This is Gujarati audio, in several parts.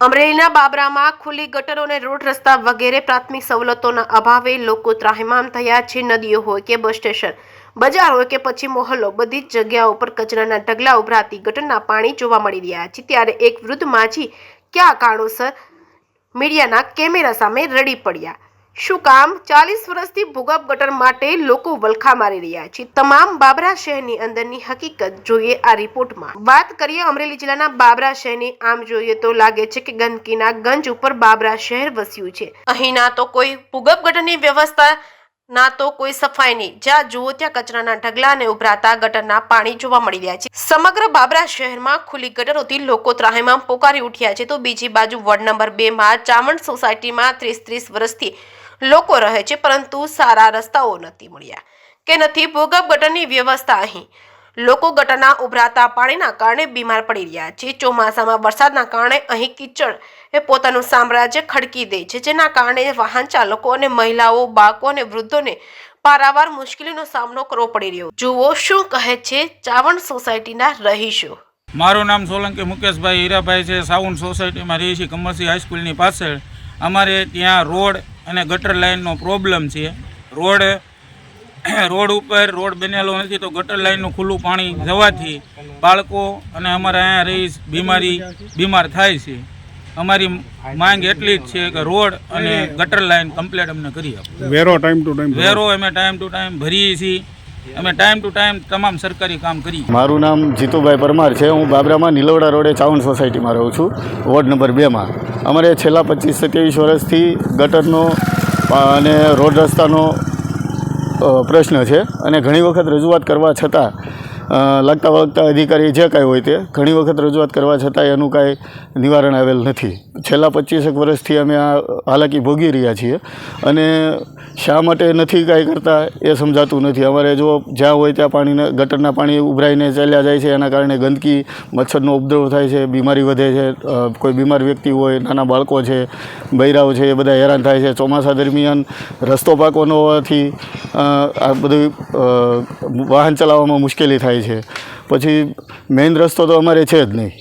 અમરેલીના બાબરામાં ખુલ્લી ગટરો અને રોડ રસ્તા વગેરે પ્રાથમિક સવલતોના અભાવે લોકો ત્રાહિમામ થયા છે। નદીઓ હોય કે બસ સ્ટેશન, બજાર હોય કે પછી મોહલ્લો, બધી જ જગ્યાઓ પર કચરાના ઢગલા ઉભરાતી ગટરના પાણી જોવા મળી રહ્યા છે। ત્યારે એક વૃદ્ધ માજી કયા કારણોસર મીડિયાના કેમેરા સામે રડી પડ્યા। શું કામ 40 વર્ષથી ભૂગર્ભ ગટર માટે લોકો વલખા મારી રહ્યા છે? તમામ બાબરા શહેરની અંદરની હકીકત જોઈએ આ રિપોર્ટમાં। વાત કરીએ અમરેલી જિલ્લાના બાબરા શહેરની, આમ જોઈએ તો લાગે છે કે ગંદકીના ગંજ ઉપર બાબરા શહેર વસ્યું છે। અહીં ના તો કોઈ ભૂગર્ભ ગટરની વ્યવસ્થા, ના તો કોઈ સફાઈ નહીં। જ્યાં જુઓ ત્યાં કચરાના ઢગલા અને ઉભરાતા ગટરના પાણી જોવા મળી રહ્યા છે। સમગ્ર બાબરા શહેરમાં ખુલ્લી ગટરોથી લોકો ત્રાહિમામ પોકારી ઉઠ્યા છે। તો બીજી બાજુ વોર્ડ નંબર 2 માં ચાવંડ સોસાયટીમાં 30 વર્ષથી લોકો રહે છે, પરંતુ સારા રસ્તાઓ નથી મળ્યા કે નથી ભૂગર્ભ ગટરની વ્યવસ્થા। અહીં લોકો ગટરના ઉભરાતા પાણીના કારણે બીમાર પડી રહ્યા છે। ચોમાસામાં વરસાદના કારણે અહીં કિચડ એ પોતાનું સામ્રાજ્ય ખડકી દે છે, જેના કારણે વાહન ચાલકો અને મહિલાઓ, બાળકો અને વૃદ્ધોને પારાવાર મુશ્કેલીનો સામનો કરવો પડી રહ્યો। જુઓ શું કહે છે ચાવંડ સોસાયટીના રહીશો। મારું નામ સોલંકી મુકેશભાઈ હીરાભાઈ છે। સાવંડ સોસાયટીમાં રહીએ છીએ, કમર્સી હાઈસ્કૂલની પાછળ। અમારે ત્યાં રોડ અને ગટર લાઇનનો પ્રોબ્લેમ છે। રોડ ઉપર રોડ બનેલો નથી, તો ગટર લાઇનનું ખુલ્લું પાણી જવાથી બાળકો અને અમારા અહીંયા રહી બીમાર થાય છે। અમારી માંગ એટલી જ છે કે રોડ અને ગટર લાઇન કમ્પ્લીટ અમને કરી આપો। વેરો ટાઈમ ટુ ટાઈમ અમે ટાઈમ ટુ ટાઈમ ભરીએ છીએ। અમે ટાઈમ ટુ ટાઈમ તમામ સરકારી કામ કરીએ। મારું નામ જીતુભાઈ પરમાર છે। હું બાબરામાં નીલવડા રોડે ચાવંડ સોસાયટીમાં રહું છું, વોર્ડ નંબર 2માં। અમારે છેલ્લા 25-27 વર્ષથી ગટરનો અને રોડ રસ્તાનો પ્રશ્ન છે, અને ઘણી વખત રજૂઆત કરવા છતાં લગતા વળગતા અધિકારી જે કાંઈ હોય તે ઘણી વખત રજૂઆત કરવા છતાં એનું કાંઈ નિવારણ આવેલ નથી। છેલ્લા 25 વર્ષથી અમે આ હાલાકી ભોગવી રહ્યા છીએ, અને શા માટે નથી કાંઈ કરતા એ સમજાતું નથી। અમારે જો જ્યાં હોય ત્યાં પાણીને ગટરના પાણી ઉભરાઈને ચાલ્યા જાય છે, એના કારણે ગંદકી, મચ્છરનો ઉપદ્રવ થાય છે, બીમારી વધે છે। કોઈ બીમાર વ્યક્તિ હોય, નાના બાળકો છે, બૈરાઓ છે, એ બધા હેરાન થાય છે। ચોમાસા દરમિયાન રસ્તો પાકો ન હોવાથી આ બધું વાહન ચલાવવામાં મુશ્કેલી થાય છે। પછી મેઇન રસ્તો તો અમારે છે જ નહીં।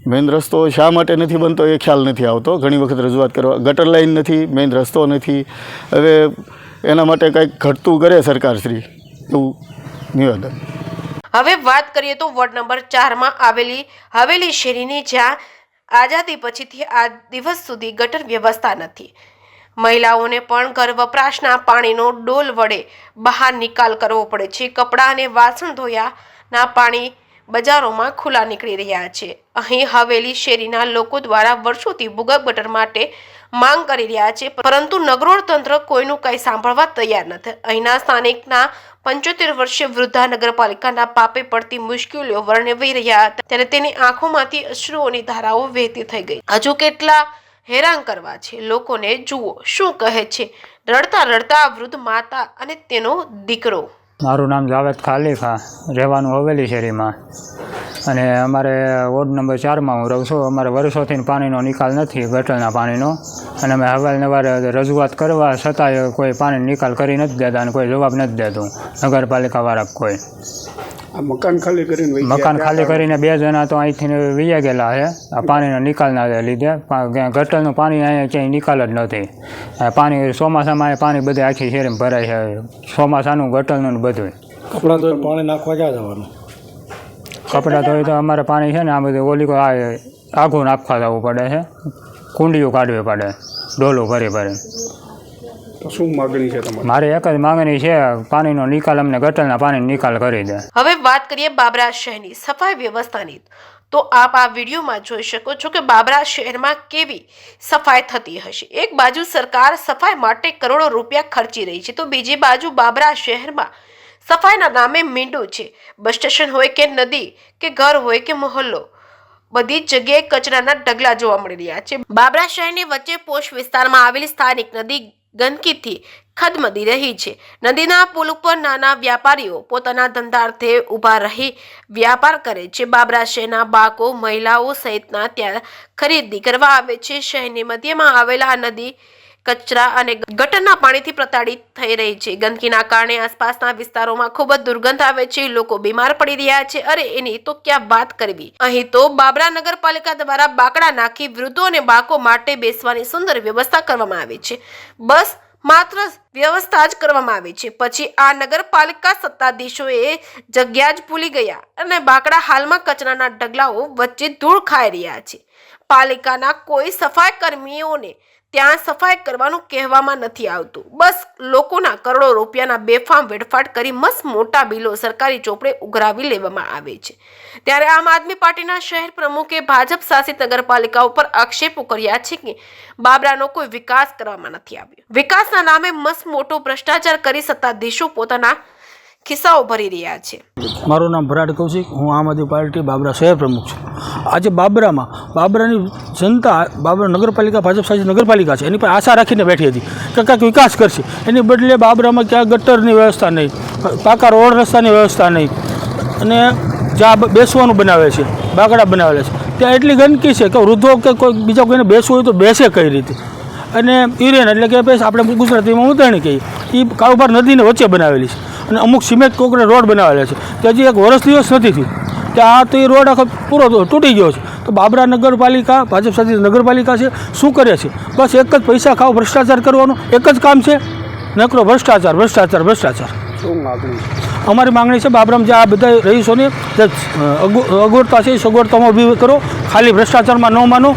મેઇન રસ્તો શા માટે નથી બનતો એ ખ્યાલ નથી આવતો। ઘણી વખત રજૂઆત કરવા, ગટર લાઇન નથી, મેઇન રસ્તો નથી। હવે એના માટે કંઈક ઘટતું કરે સરકારશ્રી, એવું નિવેદન। હવે વાત કરીએ તો વોર્ડ નંબર 4 માં આવેલી હવેલી શેરીની, જ્યાં આઝાદી પછીથી આ દિવસ સુધી ગટર વ્યવસ્થા નથી। મહિલાઓને પણ ઘર વપરાશના પાણીનો ડોલ વડે બહાર નિકાલ કરવો પડે છે। કપડાં અને વાસણ ધોયાના પાણી બજારોમાં ખુલ્લા નીકળી રહ્યા છે। અહીં હવેલી શેરીના લોકો દ્વારા વર્ષોથી ભૂગર્ભ ગટર માટે માંગ કરી રહ્યા છે, પરંતુ નગરોળ તંત્ર કોઈનું કંઈ સાંભળવા તૈયાર નથી। અહીંના સ્થાનિકના 75 વર્ષીય વૃદ્ધા નગરપાલિકાના પાપે પડતી મુશ્કેલીઓ વર્ણવી રહ્યા હતા, ત્યારે તેની આંખોમાંથી અશ્રુઓની ધારાઓ વહેતી થઈ ગઈ। હજુ કેટલા હેરાન કરવા છે લોકોને, જુઓ શું કહે છે રડતા રડતા વૃદ્ધ માતા અને તેનો દીકરો। મારું નામ જાવેદ ખાલીખા, રહેવાનું હવેલી શેરીમાં, અને અમારે વોર્ડ નંબર 4માં હું રહું છું। અમારે વર્ષોથી પાણીનો નિકાલ નથી, ગટરના પાણીનો, અને અમે અવારનવાર રજૂઆત કરવા છતાંય કોઈ પાણીનો નિકાલ કરી નથી દેતા, અને કોઈ જવાબ નથી દેતું નગરપાલિકાવાળા કોઈ। મકાન ખાલી કરીને 2 જણા તો અહીંથી વૈયા ગયેલા છે આ પાણીનો નિકાલના લીધે। ગટરનું પાણી અહીંયા ક્યાંય નિકાલ જ નથી। પાણી ચોમાસામાં પાણી બધે આખી શેરીમાં ભરાય છે, ચોમાસાનું ગટરનું બધું। કપડાં ધોઈને પાણી નાખવા ક્યાં જવાનું? કપડાં ધોઈ તો અમારે પાણી છે ને આ બધું ઓલી આઘું નાખવા જવું પડે છે, કુંડીઓ કાઢવી પડે, ડોલું ભરી ભરી। તો શું માગણી છે તમારી? મારી એક જ માગણી છે, પાણીનો નિકાલ, અમને ગટરના પાણીનો નિકાલ કરી દે। હવે વાત કરીએ બાબરા શહેરની સફાઈ વ્યવસ્થાની, તો આપ આ વિડીયોમાં જોઈ શકો છો કે બાબરા શહેરમાં કેવી સફાઈ થતી હશે। એક બાજુ સરકાર સફાઈ માટે કરોડો રૂપિયા ખર્ચી રહી છે, તો બીજી બાજુ બાબરા શહેરમાં સફાઈના નામે મીંડું છે। બસ સ્ટેશન હોય કે નદી કે ઘર હોય કે મોહલ્લો, બધી જ જગ્યાએ કચરાના ઢગલા જોવા મળી રહ્યા છે। બાબરા શહેરની વચ્ચે પોશ વિસ્તારમાં આવેલી સ્થાનિક નદી ગંદકીથી ખદમદી રહી છે। નદીના પુલ ઉપર નાના વ્યાપારીઓ પોતાના ધંધાર્થે ઊભા રહી વ્યાપાર કરે છે। બાબરા શહેરના બાળકો, મહિલાઓ સહિતના ત્યાં ખરીદી કરવા આવે છે। શહેરની મધ્યમાં આવેલા આ નદી કચરા અને ગટરના પાણીથી પ્રતાડિત થઈ રહી છે. ગંદકીના કારણે આસપાસના વિસ્તારોમાં ખૂબ જ દુર્ગંધ આવે છે. લોકો બીમાર પડી રહ્યા છે. અરે એની તો ક્યાં વાત કરવી. અહીં તો બાબરા નગરપાલિકા દ્વારા બાકડા નાખી વૃદ્ધો અને બાળકો માટે બેસવાની સુંદર વ્યવસ્થા કરવામાં આવી છે. બસ માત્ર વ્યવસ્થા જ કરવામાં આવી છે. પછી આ નગરપાલિકા સત્તાધીશોએ જગ્યા જ ભૂલી ગયા અને બાકડા હાલમાં કચરાના ઢગલાઓ વચ્ચે ધૂળ ખાઈ રહ્યા છે. પાલિકાના કોઈ સફાઈ કર્મીઓને ત્યાં સફાઈ કરવાનું કહેવામાં નથી આવતું. બસ લોકોના કરોડો રૂપિયાના બેફામ વેડફાટ કરી મસ્ત મોટા બિલો સરકારી ચોપડે ઉઘરાવી લેવામાં આવે છે. ત્યારે આમ આદમી પાર્ટીના શહેર પ્રમુખે ભાજપ શાસિત નગરપાલિકા ઉપર આક્ષેપો કર્યા છે કે બાબરાનો કોઈ વિકાસ કરવામાં નથી આવ્યો. વિકાસના નામે મસ્ત મોટો ભ્રષ્ટાચાર કરી સત્તાધીશો પોતાના ખિસ્સાઓ ભરી રહ્યા છે. મારું નામ ભરાડ કૌશિક, હું આમ આદમી પાર્ટી બાબરા શહેર પ્રમુખ છું. આજે બાબરાની જનતા બાબરા નગરપાલિકા ભાજપ શાસિત નગરપાલિકા છે એની પર આશા રાખીને બેઠી હતી કે કંઈક વિકાસ કરશે. એની બદલે બાબરામાં ક્યાં ગટરની વ્યવસ્થા નહીં, પાકા રોડ રસ્તાની વ્યવસ્થા નહીં અને જ્યાં બેસવાનું બનાવે છે, બાકડા બનાવેલા છે ત્યાં એટલી ગંદકી છે કે વૃદ્ધો કે કોઈ બીજા કોઈને બેસવું હોય તો બેસે કઈ રીતે. અને યુરિયન એટલે કે આપણે ગુજરાતીમાં ઉતરણી કહીએ એ કારોબાર નદીને વચ્ચે બનાવેલી છે અને અમુક સિમેન્ટ કોંક્રીટ રોડ બનાવેલા છે તે હજી 1 વર્ષ દિવસ નથી થયું ત્યાં તો એ રોડ આખો પૂરો તૂટી ગયો છે. તો બાબરા નગરપાલિકા ભાજપ શાસિત નગરપાલિકા છે શું કરે છે? બસ એક જ પૈસા ખાવ ભ્રષ્ટાચાર કરવાનું એક જ કામ છે. નકરો ભ્રષ્ટાચાર ભ્રષ્ટાચાર ભ્રષ્ટાચાર. શું માગણી છે? અમારી માંગણી છે બાબરામાં જે આ બધા રહીશોની જે અગવડતા છે એ સગવડતામાં ઊભી કરો. ખાલી ભ્રષ્ટાચારમાં ન માનો.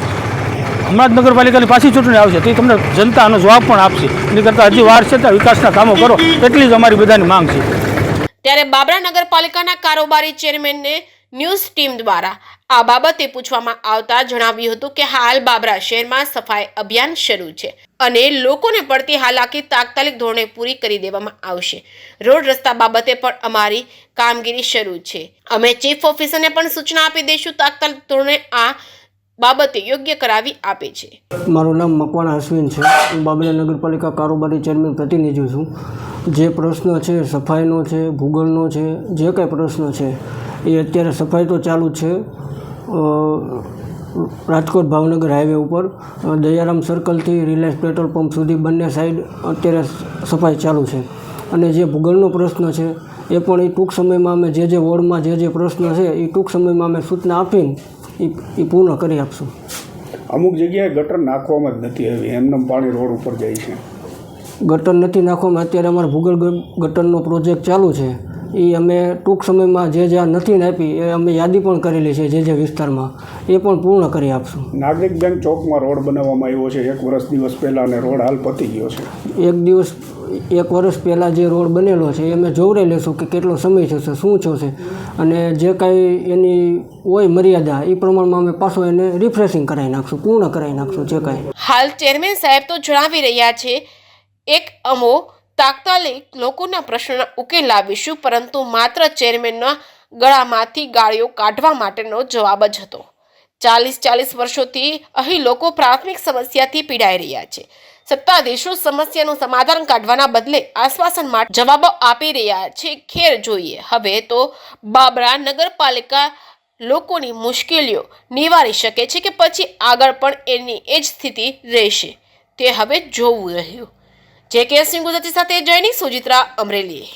હમણાં જ નગરપાલિકાની પાછી ચૂંટણી આવશે તો તમને જનતા આનો જવાબ પણ આપશે. એની કરતાં હજી વાર છે ત્યાં વિકાસના કામો કરો એટલી જ અમારી બધાની માંગ છે. ત્યારે બાબરા નગરપાલિકાના કારોબારી ચેરમેનને ન્યૂઝ ટીમ દ્વારા આ બાબતે પૂછવામાં આવતા જણાવ્યું હતું કે હાલ બાબરા શહેરમાં સફાઈ અભિયાન શરૂ છે અને લોકોને પડતી હાલાકી તાત્કાલિક ધોરણે પૂરી કરી દેવામાં આવશે. રોડ રસ્તા બાબતે પણ અમારી કામગીરી શરૂ છે. અમે ચીફ ઓફિસરને પણ સૂચના આપી દઈશું તાત્કાલિક ધોરણે આ બાબતે યોગ્ય કરાવી આપે છે. મારું નામ મકવાણા અશ્વિન છે. હું બાબરા નગરપાલિકા કારોબારી ચેરમેન પ્રતિનિધિ છું. જે પ્રશ્ન છે સફાઈનો છે, ભૂગોળનો છે, જે કંઈ પ્રશ્ન છે એ અત્યારે સફાઈ તો ચાલુ જ છે. રાજકોટ ભાવનગર હાઈવે ઉપર દયારામ સર્કલથી રિલાયન્સ પેટ્રોલ પંપ સુધી બંને સાઈડ અત્યારે સફાઈ ચાલુ છે. અને જે ભૂગોળનો પ્રશ્ન છે એ પણ એ ટૂંક સમયમાં અમે જે વોર્ડમાં જે પ્રશ્ન છે એ ટૂંક સમયમાં અમે સૂચના આપીને એ પૂર્ણ કરી આપશું. અમુક જગ્યાએ ગટર નાખવામાં જ નથી આવી, એમને પાણી રોડ ઉપર જાય છે. ગટર નથી નાખવામાં અત્યારે અમારો ભૂગોળ ગટરનો પ્રોજેક્ટ ચાલુ છે. એ અમે ટૂંક સમયમાં જે જ્યાં નથી નાખી એ અમે યાદી પણ કરેલી છે જે વિસ્તારમાં એ પણ પૂર્ણ કરી આપશું. નાગરિક બેંક ચોકમાં રોડ બનાવવામાં આવ્યો છે 1 વર્ષ પહેલાં અને રોડ હાલ પતી ગયો છે. 1 વર્ષ પહેલાં જે રોડ બનેલો છે એ અમે જોવરાઈ લેશું કે કેટલો સમય થશે, શું થશે અને જે કાંઈ એની હોય મર્યાદા એ પ્રમાણમાં અમે પાછો એને રિફ્રેશિંગ કરાવી નાખશું, પૂર્ણ કરાવી નાખશું જે કાંઈ. હાલ ચેરમેન સાહેબ તો જણાવી રહ્યા છે એક અમો તાત્કાલિક લોકોના પ્રશ્નોના ઉકેલ લાવીશું, પરંતુ માત્ર ચેરમેનના ગળામાંથી ગાળીઓ કાઢવા માટેનો જવાબ જ હતો. 40 વર્ષોથી અહીં લોકો પ્રાથમિક સમસ્યાથી પીડાઈ રહ્યા છે. સત્તાધીશો સમસ્યાનું સમાધાન કાઢવાના બદલે આશ્વાસન માટે જવાબો આપી રહ્યા છે. ખેર જોઈએ હવે તો બાબરા નગરપાલિકા લોકોની મુશ્કેલીઓ નિવારી શકે છે કે પછી આગળ પણ એની એ જ સ્થિતિ રહેશે તે હવે જોવું રહ્યું. JKS ન્યૂઝ ગુજરાતી સાથે જયની સુજિત્રા, અમરેલી.